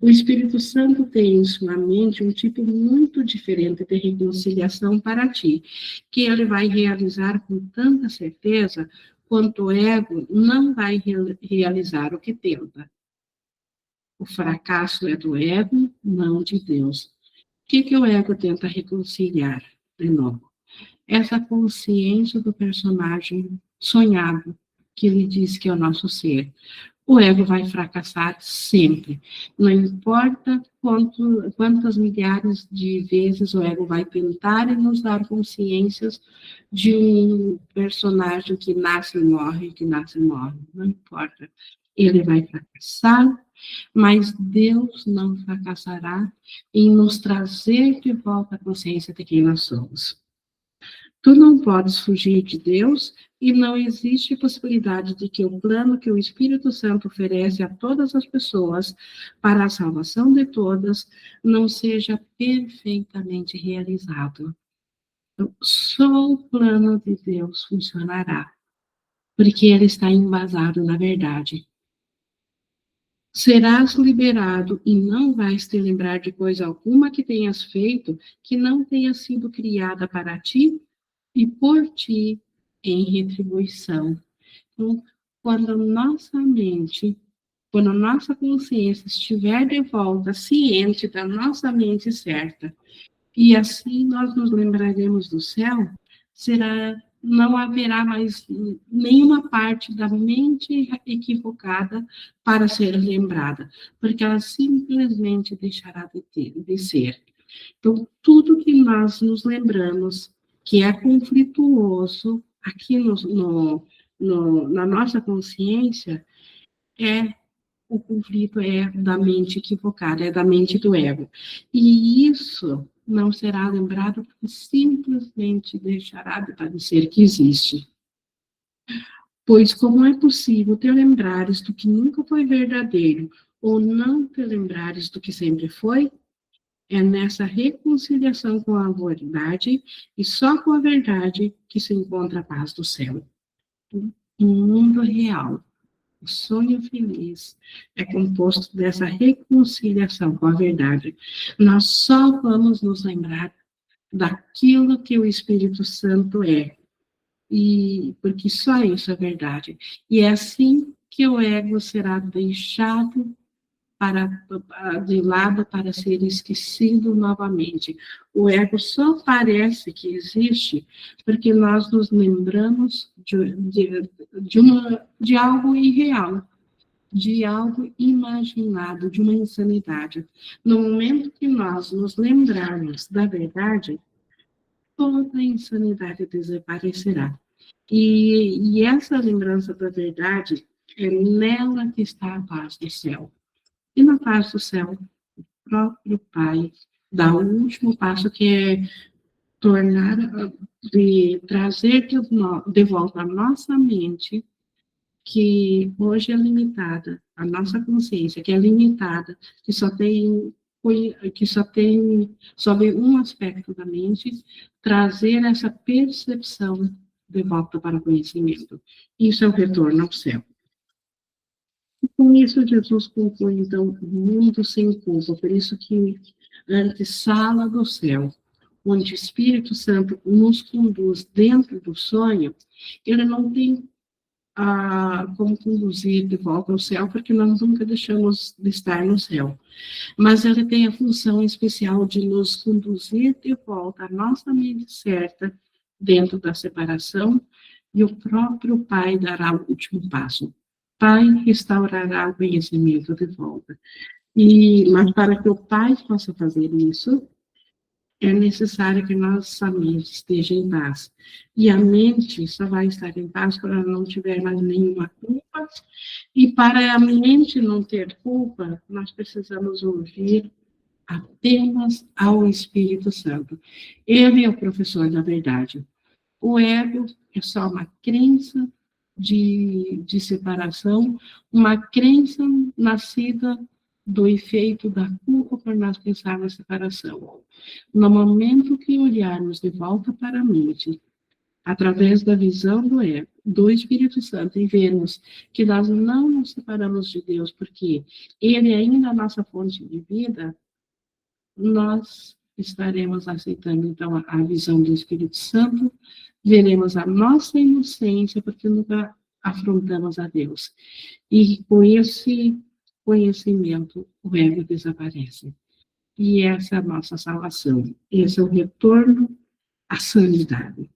O Espírito Santo tem em sua mente um tipo muito diferente de reconciliação para ti, que ele vai realizar com tanta certeza quanto o ego não vai realizar o que tenta. O fracasso é do ego, não de Deus. O que o ego tenta reconciliar? De novo, essa consciência do personagem sonhado, que ele diz que é o nosso ser. O ego vai fracassar sempre. Não importa quantas milhares de vezes o ego vai tentar e nos dar consciências de um personagem que nasce e morre, que nasce e morre. Não importa. Ele vai fracassar, mas Deus não fracassará em nos trazer de volta a consciência de quem nós somos. Tu não podes fugir de Deus e não existe possibilidade de que o plano que o Espírito Santo oferece a todas as pessoas para a salvação de todas não seja perfeitamente realizado. Então, só o plano de Deus funcionará, porque ele está embasado na verdade. Serás liberado e não vais te lembrar de coisa alguma que tenhas feito que não tenha sido criada para ti e por ti em retribuição. Então, quando nossa consciência estiver de volta, ciente da nossa mente certa, e assim nós nos lembraremos do céu, não haverá mais nenhuma parte da mente equivocada para ser lembrada, porque ela simplesmente deixará de ser. Então, tudo que nós nos lembramos que é conflituoso aqui na nossa consciência, o conflito é da mente equivocada, é da mente do ego. E isso não será lembrado porque simplesmente deixará de parecer que existe. Pois como é possível te lembrares do que nunca foi verdadeiro, ou não te lembrares do que sempre foi? É nessa reconciliação com a verdade, e só com a verdade, que se encontra a paz do céu. Um mundo real, o sonho feliz, é composto dessa reconciliação com a verdade. Nós só vamos nos lembrar daquilo que o Espírito Santo é, e porque só isso é verdade. E é assim que o ego será deixado de lado para ser esquecido novamente. O ego só parece que existe porque nós nos lembramos de algo irreal, de algo imaginado, de uma insanidade. No momento que nós nos lembrarmos da verdade, toda a insanidade desaparecerá. E essa lembrança da verdade, é nela que está a paz do céu. E na paz do céu, o próprio Pai dá o último passo, que é trazer de volta a nossa mente, que hoje é limitada, a nossa consciência, que é limitada, que só vê um aspecto da mente, trazer essa percepção de volta para o conhecimento. Isso é o retorno ao céu. Com isso, Jesus conclui, então, o mundo sem culpa. Por isso que antessala do céu, onde o Espírito Santo nos conduz dentro do sonho, ele não tem como conduzir de volta ao céu, porque nós nunca deixamos de estar no céu. Mas ele tem a função especial de nos conduzir de volta à nossa mente certa dentro da separação, e o próprio Pai dará o último passo. Pai restaurará o conhecimento de volta. Mas para que o Pai possa fazer isso, é necessário que nossa mente esteja em paz. E a mente só vai estar em paz quando ela não tiver mais nenhuma culpa. E para a mente não ter culpa, nós precisamos ouvir apenas ao Espírito Santo. Ele é o professor da verdade. O ego é só uma crença de separação, uma crença nascida do efeito da culpa por nós pensarmos na separação. No momento que olharmos de volta para a mente, através da visão do ego, do Espírito Santo, e vermos que nós não nos separamos de Deus, porque Ele é ainda a nossa fonte de vida, nós estaremos aceitando, então, a visão do Espírito Santo, veremos a nossa inocência, porque nunca afrontamos a Deus. E com esse conhecimento, o ego desaparece. E essa é a nossa salvação. Esse é o retorno à sanidade.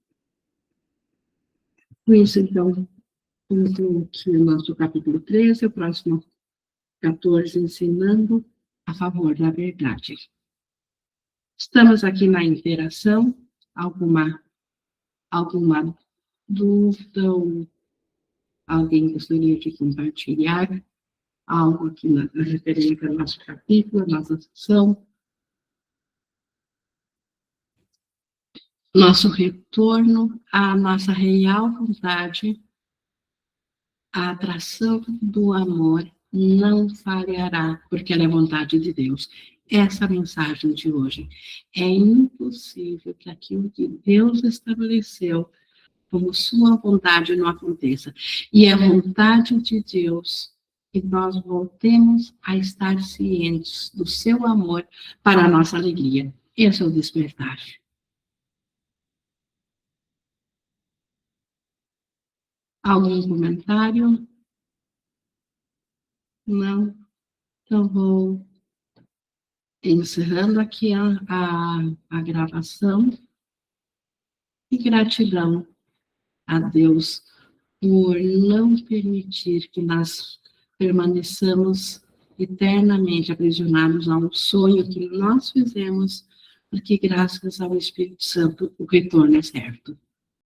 Com isso, então, concluo aqui o nosso capítulo 13, o próximo 14, ensinando a favor da verdade. Estamos aqui na interação. Alguma dúvida ou alguém gostaria de compartilhar algo aqui referente ao nosso capítulo, à nossa sessão? Nosso retorno à nossa real vontade, a atração do amor não falhará, porque ela é vontade de Deus. Essa é a mensagem de hoje. É impossível que aquilo que Deus estabeleceu como sua vontade não aconteça. E é vontade de Deus que nós voltemos a estar cientes do seu amor para a nossa alegria. Esse é o despertar. Algum comentário? Não? Então, vou encerrando aqui a gravação. E gratidão a Deus por não permitir que nós permaneçamos eternamente aprisionados a um sonho que nós fizemos, porque graças ao Espírito Santo o retorno é certo.